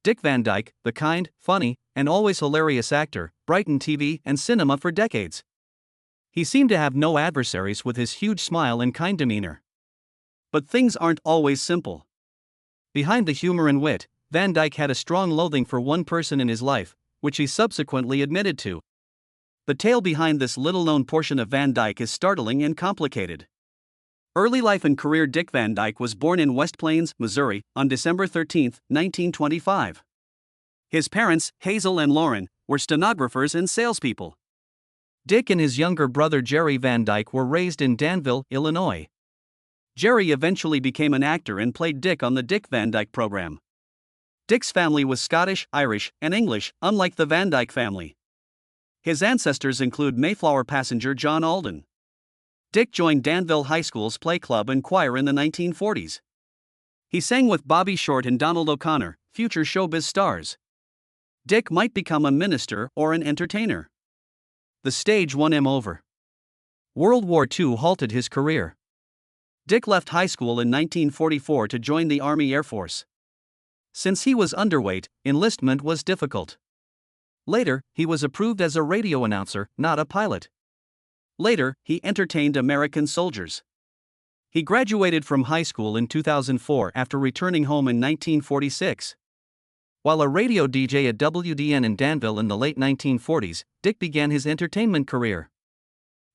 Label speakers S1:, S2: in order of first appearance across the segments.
S1: Dick Van Dyke, the kind, funny, and always hilarious actor, brightened TV and cinema for decades. He seemed to have no adversaries with his huge smile and kind demeanor. But things aren't always simple. Behind the humor and wit, Van Dyke had a strong loathing for one person in his life, which he subsequently admitted to. The tale behind this little-known portion of Van Dyke is startling and complicated. Early life and career. Dick Van Dyke was born in West Plains, Missouri, on December 13, 1925. His parents, Hazel and Lauren, were stenographers and salespeople. Dick and his younger brother Jerry Van Dyke were raised in Danville, Illinois. Jerry eventually became an actor and played Dick on the Dick Van Dyke program. Dick's family was Scottish, Irish, and English, unlike the Van Dyke family. His ancestors include Mayflower passenger John Alden. Dick joined Danville High School's play club and choir in the 1940s. He sang with Bobby Short and Donald O'Connor, future showbiz stars. Dick might become a minister or an entertainer. The stage won him over. World War II halted his career. Dick left high school in 1944 to join the Army Air Force. Since he was underweight, enlistment was difficult. Later, he was approved as a radio announcer, not a pilot. Later, he entertained American soldiers. He graduated from high school in 2004 after returning home in 1946. While a radio DJ at WDN in Danville in the late 1940s, Dick began his entertainment career.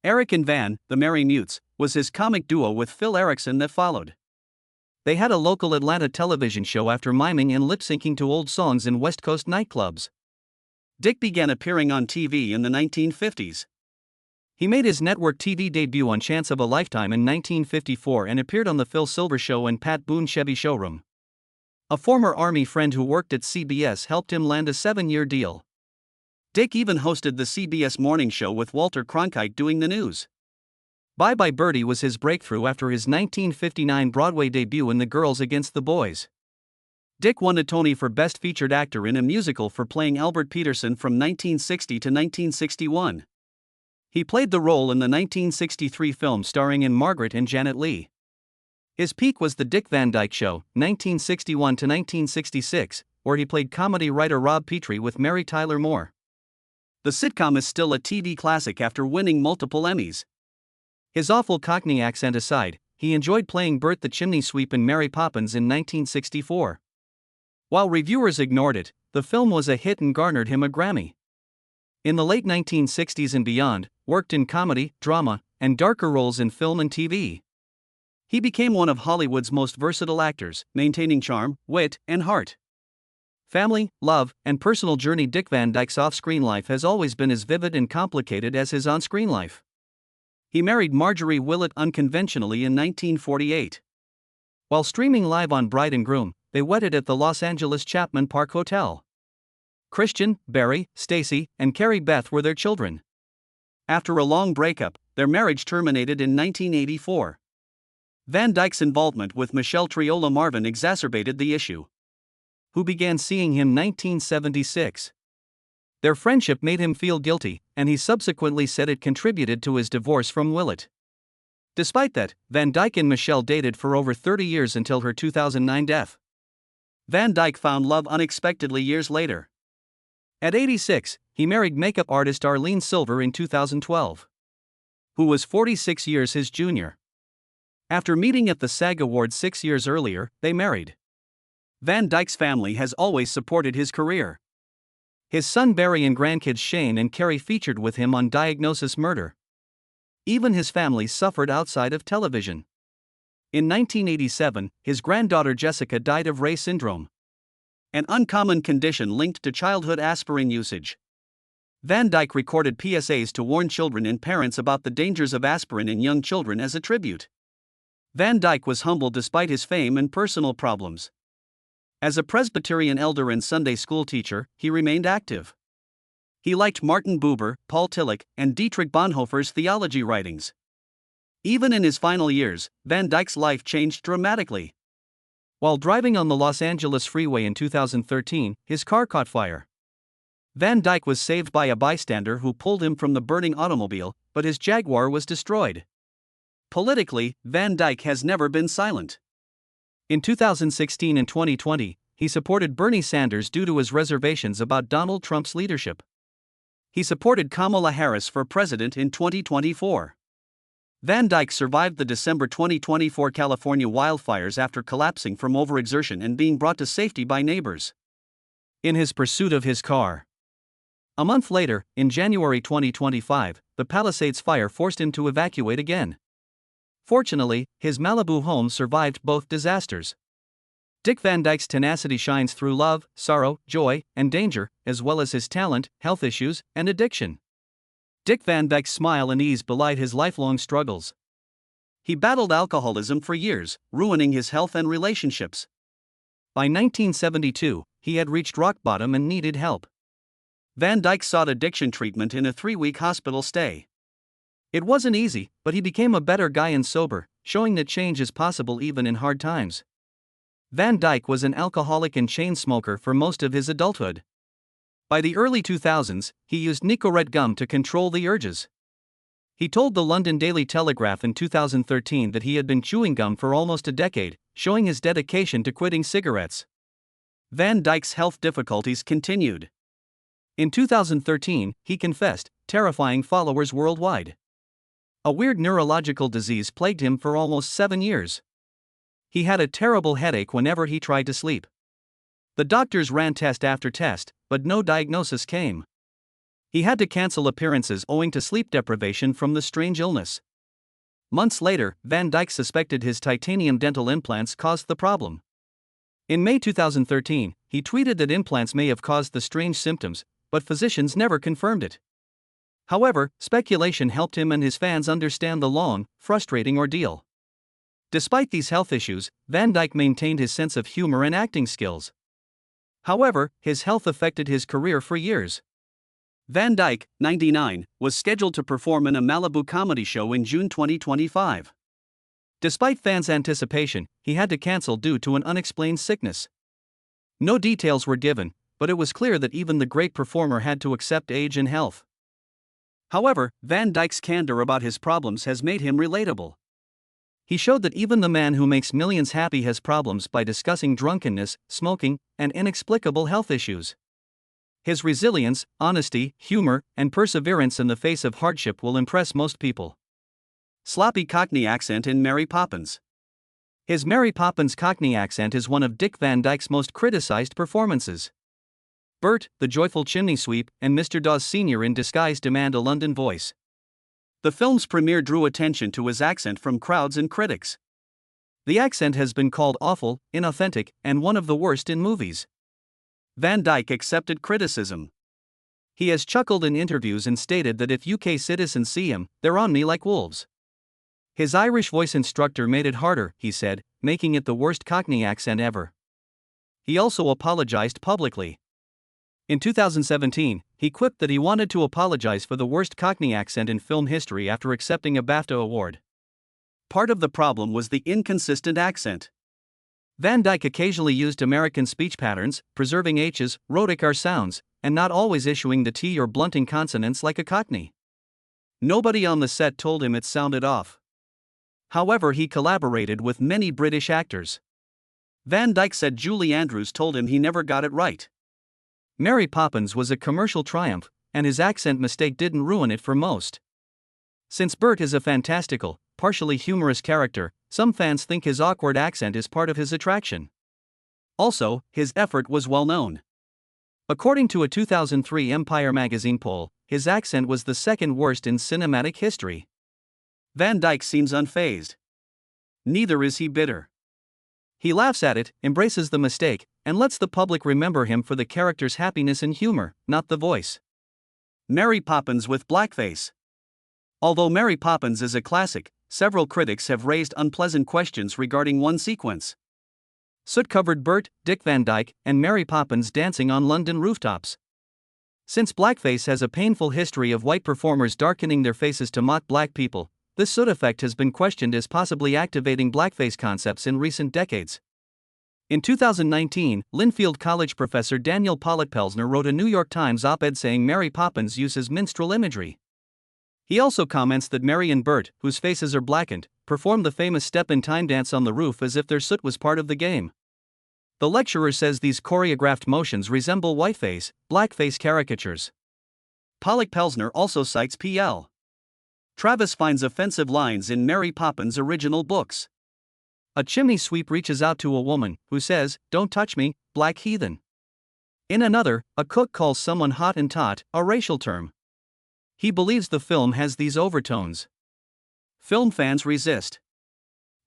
S1: Eric and Van, the Merry Mutes, was his comic duo with Phil Erickson that followed. They had a local Atlanta television show after miming and lip-syncing to old songs in West Coast nightclubs. Dick began appearing on TV in the 1950s. He made his network TV debut on Chance of a Lifetime in 1954 and appeared on The Phil Silver Show and Pat Boone Chevy Showroom. A former Army friend who worked at CBS helped him land a 7-year deal. Dick even hosted the CBS Morning Show with Walter Cronkite doing the news. Bye Bye Birdie was his breakthrough after his 1959 Broadway debut in The Girls Against the Boys. Dick won a Tony for Best Featured Actor in a Musical for playing Albert Peterson from 1960 to 1961. He played the role in the 1963 film starring in Margaret and Janet Leigh. His peak was The Dick Van Dyke Show, 1961 to 1966, where he played comedy writer Rob Petrie with Mary Tyler Moore. The sitcom is still a TV classic after winning multiple Emmys. His awful Cockney accent aside, he enjoyed playing Bert the Chimney Sweep in Mary Poppins in 1964. While reviewers ignored it, the film was a hit and garnered him a Grammy. In the late 1960s and beyond, worked in comedy, drama, and darker roles in film and TV. He became one of Hollywood's most versatile actors, maintaining charm, wit, and heart. Family, love, and personal journey. Dick Van Dyke's off-screen life has always been as vivid and complicated as his on-screen life. He married Marjorie Willett unconventionally in 1948. While streaming live on Bride and Groom, they wedded at the Los Angeles Chapman Park Hotel. Christian, Barry, Stacy, and Carrie Beth were their children. After a long breakup, their marriage terminated in 1984. Van Dyke's involvement with Michelle Triola Marvin exacerbated the issue, who began seeing him in 1976. Their friendship made him feel guilty, and he subsequently said it contributed to his divorce from Willett. Despite that, Van Dyke and Michelle dated for over 30 years until her 2009 death. Van Dyke found love unexpectedly years later. At 86, he married makeup artist Arlene Silver in 2012, who was 46 years his junior. After meeting at the SAG Awards 6 years earlier, they married. Van Dyke's family has always supported his career. His son Barry and grandkids Shane and Carrie featured with him on Diagnosis Murder. Even his family suffered outside of television. In 1987, his granddaughter Jessica died of Reye syndrome, an uncommon condition linked to childhood aspirin usage. Van Dyke recorded PSAs to warn children and parents about the dangers of aspirin in young children as a tribute. Van Dyke was humble despite his fame and personal problems. As a Presbyterian elder and Sunday school teacher, he remained active. He liked Martin Buber, Paul Tillich, and Dietrich Bonhoeffer's theology writings. Even in his final years, Van Dyke's life changed dramatically. While driving on the Los Angeles freeway in 2013, his car caught fire. Van Dyke was saved by a bystander who pulled him from the burning automobile, but his Jaguar was destroyed. Politically, Van Dyke has never been silent. In 2016 and 2020, He supported Bernie Sanders due to his reservations about Donald Trump's leadership. He supported Kamala Harris for president in 2024. Van Dyke survived the December 2024 California wildfires after collapsing from overexertion and being brought to safety by neighbors in his pursuit of his car. A month later, in January 2025, the Palisades fire forced him to evacuate again. Fortunately, his Malibu home survived both disasters. Dick Van Dyke's tenacity shines through love, sorrow, joy, and danger, as well as his talent, health issues, and addiction. Dick Van Dyke's smile and ease belied his lifelong struggles. He battled alcoholism for years, ruining his health and relationships. By 1972, he had reached rock bottom and needed help. Van Dyke sought addiction treatment in a 3-week hospital stay. It wasn't easy, but he became a better guy and sober, showing that change is possible even in hard times. Van Dyke was an alcoholic and chain smoker for most of his adulthood. By the early 2000s, he used Nicorette gum to control the urges. He told the London Daily Telegraph in 2013 that he had been chewing gum for almost a decade, showing his dedication to quitting cigarettes. Van Dyke's health difficulties continued. In 2013, he confessed, terrifying followers worldwide. A weird neurological disease plagued him for almost 7 years. He had a terrible headache whenever he tried to sleep. The doctors ran test after test, but no diagnosis came. He had to cancel appearances owing to sleep deprivation from the strange illness. Months later, Van Dyke suspected his titanium dental implants caused the problem. In May 2013, he tweeted that implants may have caused the strange symptoms, but physicians never confirmed it. However, speculation helped him and his fans understand the long, frustrating ordeal. Despite these health issues, Van Dyke maintained his sense of humor and acting skills. However, his health affected his career for years. Van Dyke, 99, was scheduled to perform in a Malibu comedy show in June 2025. Despite fans' anticipation, he had to cancel due to an unexplained sickness. No details were given, but it was clear that even the great performer had to accept age and health. However, Van Dyke's candor about his problems has made him relatable. He showed that even the man who makes millions happy has problems by discussing drunkenness, smoking, and inexplicable health issues. His resilience, honesty, humor, and perseverance in the face of hardship will impress most people. Sloppy Cockney accent in Mary Poppins. His Mary Poppins Cockney accent is one of Dick Van Dyke's most criticized performances. Bert, the joyful chimney sweep, and Mr. Dawes Sr. in disguise demand a London voice. The film's premiere drew attention to his accent from crowds and critics. The accent has been called awful, inauthentic, and one of the worst in movies. Van Dyke accepted criticism. He has chuckled in interviews and stated that if UK citizens see him, they're on me like wolves. His Irish voice instructor made it harder, he said, making it the worst Cockney accent ever. He also apologized publicly. In 2017, he quipped that he wanted to apologize for the worst Cockney accent in film history after accepting a BAFTA award. Part of the problem was the inconsistent accent. Van Dyke occasionally used American speech patterns, preserving H's, rhotic R sounds, and not always issuing the T or blunting consonants like a Cockney. Nobody on the set told him it sounded off. However, he collaborated with many British actors. Van Dyke said Julie Andrews told him he never got it right. Mary Poppins was a commercial triumph, and his accent mistake didn't ruin it for most. Since Bert is a fantastical, partially humorous character, some fans think his awkward accent is part of his attraction. Also, his effort was well known. According to a 2003 Empire magazine poll, his accent was the second worst in cinematic history. Van Dyke seems unfazed. Neither is he bitter. He laughs at it, embraces the mistake, and lets the public remember him for the character's happiness and humor, not the voice. Mary Poppins with blackface. Although Mary Poppins is a classic, several critics have raised unpleasant questions regarding one sequence. Soot-covered Bert, Dick Van Dyke, and Mary Poppins dancing on London rooftops. Since blackface has a painful history of white performers darkening their faces to mock black people, this soot effect has been questioned as possibly activating blackface concepts in recent decades. In 2019, Linfield College professor Daniel Pollock-Pelsner wrote a New York Times op-ed saying Mary Poppins uses minstrel imagery. He also comments that Mary and Bert, whose faces are blackened, perform the famous step-in-time dance on the roof as if their soot was part of the game. The lecturer says these choreographed motions resemble whiteface, blackface caricatures. Pollock Pelsner also cites P.L. Travis finds offensive lines in Mary Poppins' original books. A chimney sweep reaches out to a woman, who says, "Don't touch me, black heathen." In another, a cook calls someone hot and tot, a racial term. He believes the film has these overtones. Film fans resist.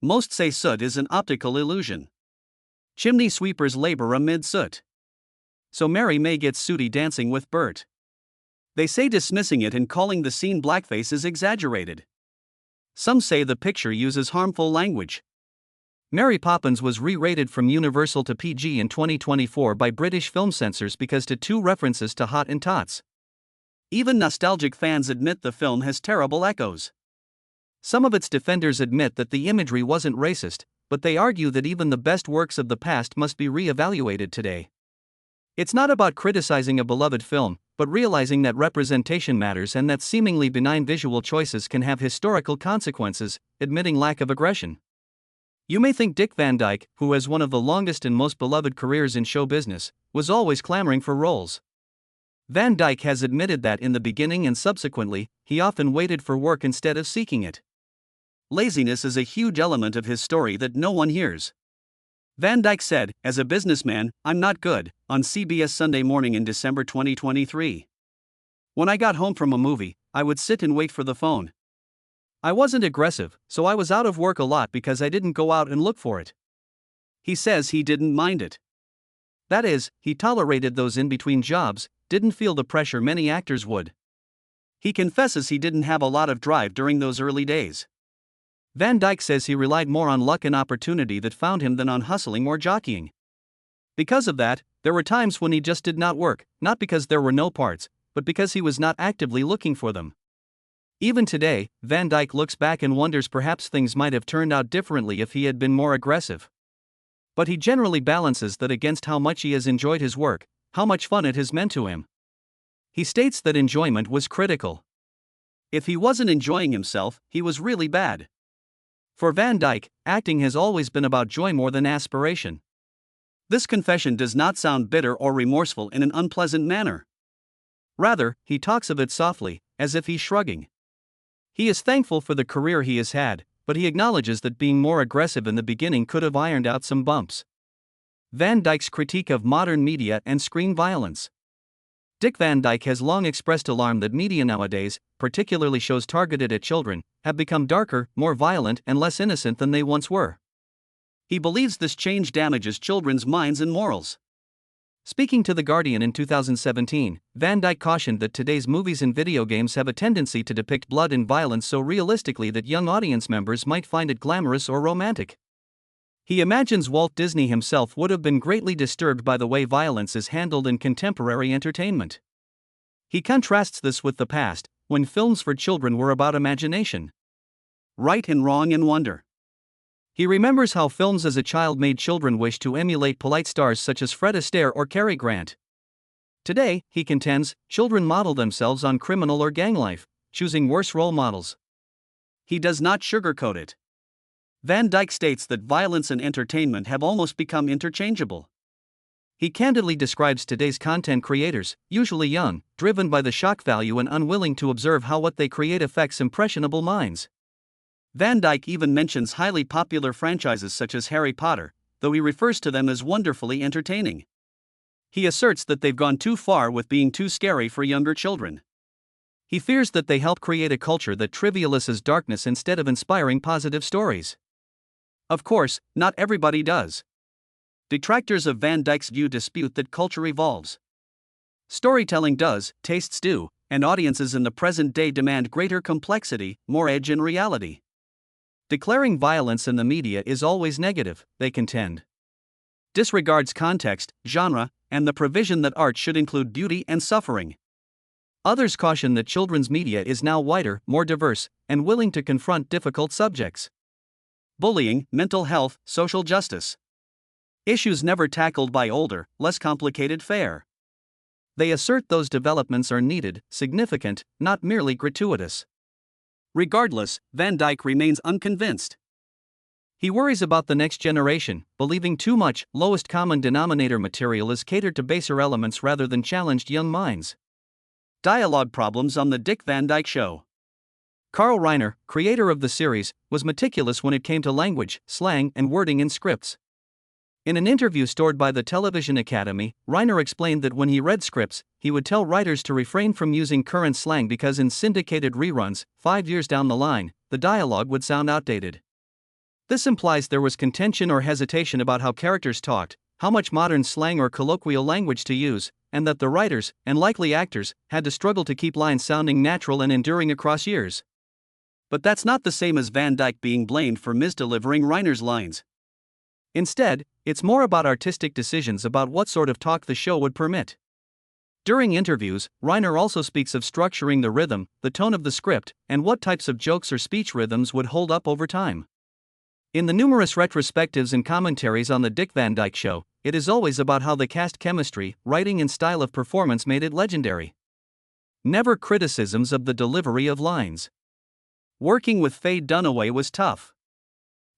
S1: Most say soot is an optical illusion. Chimney sweepers labor amid soot. So Mary May gets sooty dancing with Bert. They say dismissing it and calling the scene blackface is exaggerated. Some say the picture uses harmful language. Mary Poppins was re-rated from Universal to PG in 2024 by British film censors because to two references to hot and tots. Even nostalgic fans admit the film has terrible echoes. Some of its defenders admit that the imagery wasn't racist, but they argue that even the best works of the past must be re-evaluated today. It's not about criticizing a beloved film, but realizing that representation matters and that seemingly benign visual choices can have historical consequences, admitting lack of aggression. You may think Dick Van Dyke, who has one of the longest and most beloved careers in show business, was always clamoring for roles. Van Dyke has admitted that in the beginning and subsequently, he often waited for work instead of seeking it. Laziness is a huge element of his story that no one hears. Van Dyke said, "As a businessman, I'm not good," on CBS Sunday Morning in December 2023. "When I got home from a movie, I would sit and wait for the phone. I wasn't aggressive, so I was out of work a lot because I didn't go out and look for it." He says he didn't mind it. That is, he tolerated those in-between jobs, didn't feel the pressure many actors would. He confesses he didn't have a lot of drive during those early days. Van Dyke says he relied more on luck and opportunity that found him than on hustling or jockeying. Because of that, there were times when he just did not work, not because there were no parts, but because he was not actively looking for them. Even today, Van Dyke looks back and wonders perhaps things might have turned out differently if he had been more aggressive. But he generally balances that against how much he has enjoyed his work, how much fun it has meant to him. He states that enjoyment was critical. If he wasn't enjoying himself, he was really bad. For Van Dyke, acting has always been about joy more than aspiration. This confession does not sound bitter or remorseful in an unpleasant manner. Rather, he talks of it softly, as if he's shrugging. He is thankful for the career he has had, but he acknowledges that being more aggressive in the beginning could have ironed out some bumps. Van Dyke's critique of modern media and screen violence. Dick Van Dyke has long expressed alarm that media nowadays, particularly shows targeted at children, have become darker, more violent, and less innocent than they once were. He believes this change damages children's minds and morals. Speaking to The Guardian in 2017, Van Dyke cautioned that today's movies and video games have a tendency to depict blood and violence so realistically that young audience members might find it glamorous or romantic. He imagines Walt Disney himself would have been greatly disturbed by the way violence is handled in contemporary entertainment. He contrasts this with the past, when films for children were about imagination, right and wrong and wonder. He remembers how films as a child made children wish to emulate polite stars such as Fred Astaire or Cary Grant. Today, he contends, children model themselves on criminal or gang life, choosing worse role models. He does not sugarcoat it. Van Dyke states that violence and entertainment have almost become interchangeable. He candidly describes today's content creators, usually young, driven by the shock value and unwilling to observe how what they create affects impressionable minds. Van Dyke even mentions highly popular franchises such as Harry Potter, though he refers to them as wonderfully entertaining. He asserts that they've gone too far with being too scary for younger children. He fears that they help create a culture that trivializes darkness instead of inspiring positive stories. Of course, not everybody does. Detractors of Van Dyke's view dispute that culture evolves. Storytelling does, tastes do, and audiences in the present day demand greater complexity, more edge and reality. Declaring violence in the media is always negative, they contend. Disregards context, genre, and the provision that art should include beauty and suffering. Others caution that children's media is now wider, more diverse, and willing to confront difficult subjects. Bullying, mental health, social justice. Issues never tackled by older, less complicated fare. They assert those developments are needed, significant, not merely gratuitous. Regardless, Van Dyke remains unconvinced. He worries about the next generation, believing too much lowest common denominator material is catered to baser elements rather than challenged young minds. Dialogue problems on The Dick Van Dyke Show. Carl Reiner, creator of the series, was meticulous when it came to language, slang, and wording in scripts. In an interview stored by the Television Academy, Reiner explained that when he read scripts, he would tell writers to refrain from using current slang because in syndicated reruns, 5 years down the line, the dialogue would sound outdated. This implies there was contention or hesitation about how characters talked, how much modern slang or colloquial language to use, and that the writers, and likely actors, had to struggle to keep lines sounding natural and enduring across years. But that's not the same as Van Dyke being blamed for misdelivering Reiner's lines. Instead, it's more about artistic decisions about what sort of talk the show would permit. During interviews, Reiner also speaks of structuring the rhythm, the tone of the script, and what types of jokes or speech rhythms would hold up over time. In the numerous retrospectives and commentaries on The Dick Van Dyke Show, it is always about how the cast chemistry, writing, and style of performance made it legendary. Never criticisms of the delivery of lines. Working with Faye Dunaway was tough.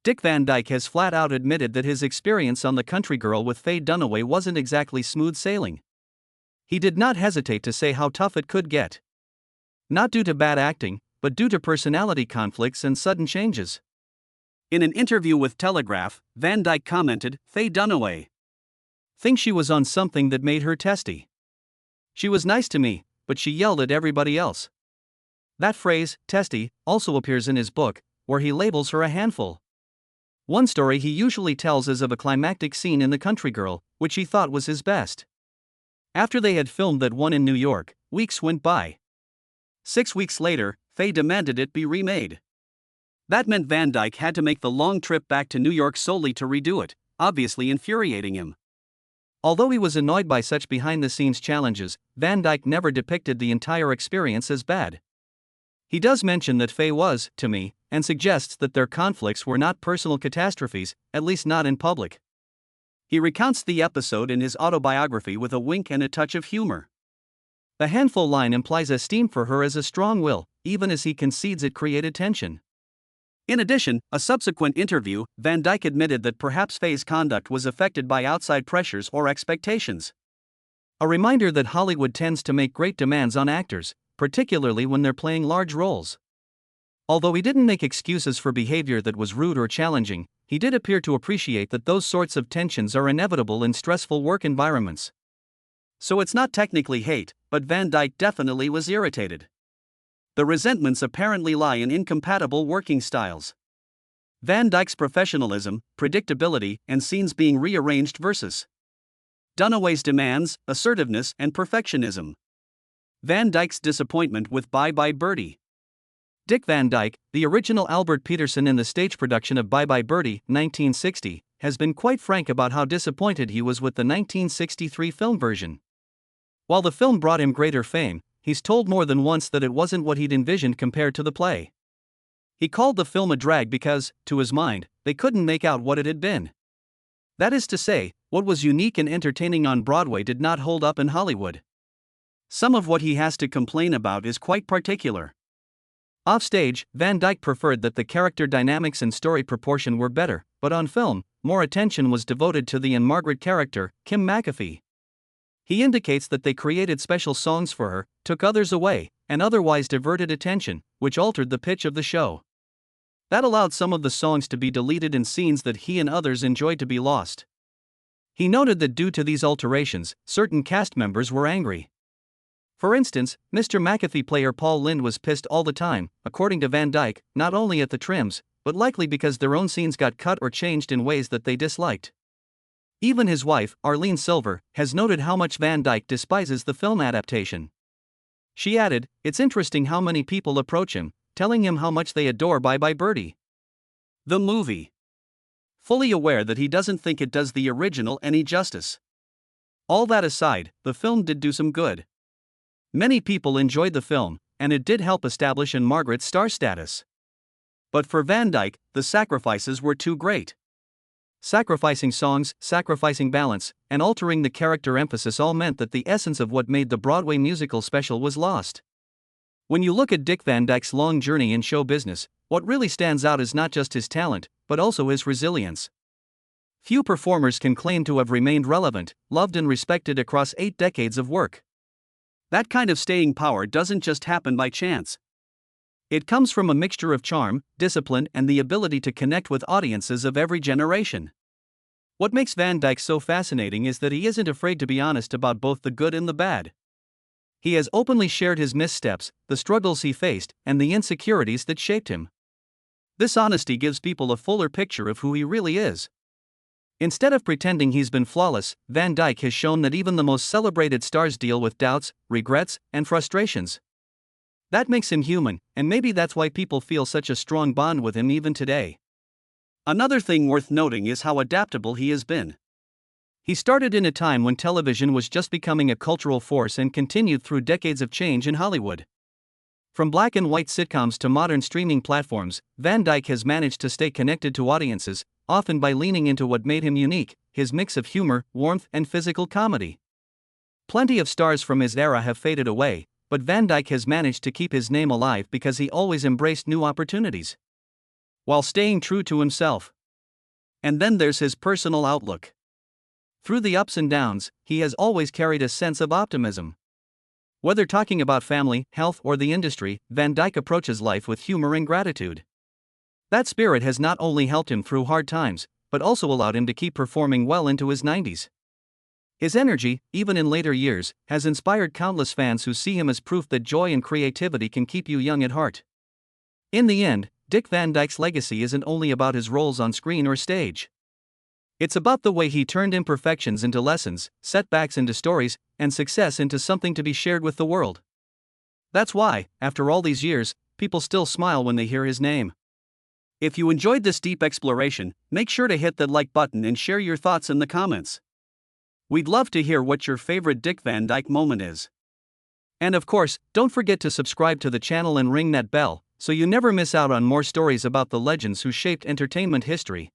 S1: Dick Van Dyke has flat out admitted that his experience on The Country Girl with Faye Dunaway wasn't exactly smooth sailing. He did not hesitate to say how tough it could get. Not due to bad acting, but due to personality conflicts and sudden changes. In an interview with Telegraph, Van Dyke commented, "Faye Dunaway thinks she was on something that made her testy. She was nice to me, but she yelled at everybody else." That phrase, testy, also appears in his book, where he labels her a handful. One story he usually tells is of a climactic scene in The Country Girl, which he thought was his best. After they had filmed that one in New York, weeks went by. 6 weeks later, Faye demanded it be remade. That meant Van Dyke had to make the long trip back to New York solely to redo it, obviously infuriating him. Although he was annoyed by such behind-the-scenes challenges, Van Dyke never depicted the entire experience as bad. He does mention that Faye was, to me, and suggests that their conflicts were not personal catastrophes, at least not in public. He recounts the episode in his autobiography with a wink and a touch of humor. The handful line implies esteem for her as a strong will, even as he concedes it created tension. In addition, a subsequent interview, Van Dyke admitted that perhaps Faye's conduct was affected by outside pressures or expectations. A reminder that Hollywood tends to make great demands on actors, particularly when they're playing large roles. Although he didn't make excuses for behavior that was rude or challenging, he did appear to appreciate that those sorts of tensions are inevitable in stressful work environments. So it's not technically hate, but Van Dyke definitely was irritated. The resentments apparently lie in incompatible working styles. Van Dyke's professionalism, predictability, and scenes being rearranged versus Dunaway's demands, assertiveness, and perfectionism. Van Dyke's disappointment with Bye Bye Birdie. Dick Van Dyke, the original Albert Peterson in the stage production of Bye Bye Birdie, 1960, has been quite frank about how disappointed he was with the 1963 film version. While the film brought him greater fame, he's told more than once that it wasn't what he'd envisioned compared to the play. He called the film a drag because, to his mind, they couldn't make out what it had been. That is to say, what was unique and entertaining on Broadway did not hold up in Hollywood. Some of what he has to complain about is quite particular. Offstage, Van Dyke preferred that the character dynamics and story proportion were better, but on film, more attention was devoted to the Anne Margaret character, Kim McAfee. He indicates that they created special songs for her, took others away, and otherwise diverted attention, which altered the pitch of the show. That allowed some of the songs to be deleted and scenes that he and others enjoyed to be lost. He noted that due to these alterations, certain cast members were angry. For instance, Mr. McAfee player Paul Lynde was pissed all the time, according to Van Dyke, not only at the trims, but likely because their own scenes got cut or changed in ways that they disliked. Even his wife, Arlene Silver, has noted how much Van Dyke despises the film adaptation. She added, "It's interesting how many people approach him, telling him how much they adore Bye Bye Birdie, the movie, fully aware that he doesn't think it does the original any justice." All that aside, the film did do some good. Many people enjoyed the film, and it did help establish Anne Margaret's star status. But for Van Dyke, the sacrifices were too great. Sacrificing songs, sacrificing balance, and altering the character emphasis all meant that the essence of what made the Broadway musical special was lost. When you look at Dick Van Dyke's long journey in show business, what really stands out is not just his talent, but also his resilience. Few performers can claim to have remained relevant, loved and respected across 8 decades of work. That kind of staying power doesn't just happen by chance. It comes from a mixture of charm, discipline, and the ability to connect with audiences of every generation. What makes Van Dyke so fascinating is that he isn't afraid to be honest about both the good and the bad. He has openly shared his missteps, the struggles he faced, and the insecurities that shaped him. This honesty gives people a fuller picture of who he really is. Instead of pretending he's been flawless, Van Dyke has shown that even the most celebrated stars deal with doubts, regrets, and frustrations. That makes him human, and maybe that's why people feel such a strong bond with him even today. Another thing worth noting is how adaptable he has been. He started in a time when television was just becoming a cultural force and continued through decades of change in Hollywood. From black and white sitcoms to modern streaming platforms, Van Dyke has managed to stay connected to audiences, often by leaning into what made him unique, his mix of humor, warmth, and physical comedy. Plenty of stars from his era have faded away, but Van Dyke has managed to keep his name alive because he always embraced new opportunities, while staying true to himself. And then there's his personal outlook. Through the ups and downs, he has always carried a sense of optimism. Whether talking about family, health, or the industry, Van Dyke approaches life with humor and gratitude. That spirit has not only helped him through hard times, but also allowed him to keep performing well into his 90s. His energy, even in later years, has inspired countless fans who see him as proof that joy and creativity can keep you young at heart. In the end, Dick Van Dyke's legacy isn't only about his roles on screen or stage. It's about the way he turned imperfections into lessons, setbacks into stories, and success into something to be shared with the world. That's why, after all these years, people still smile when they hear his name. If you enjoyed this deep exploration, make sure to hit the like button and share your thoughts in the comments. We'd love to hear what your favorite Dick Van Dyke moment is. And of course, don't forget to subscribe to the channel and ring that bell, so you never miss out on more stories about the legends who shaped entertainment history.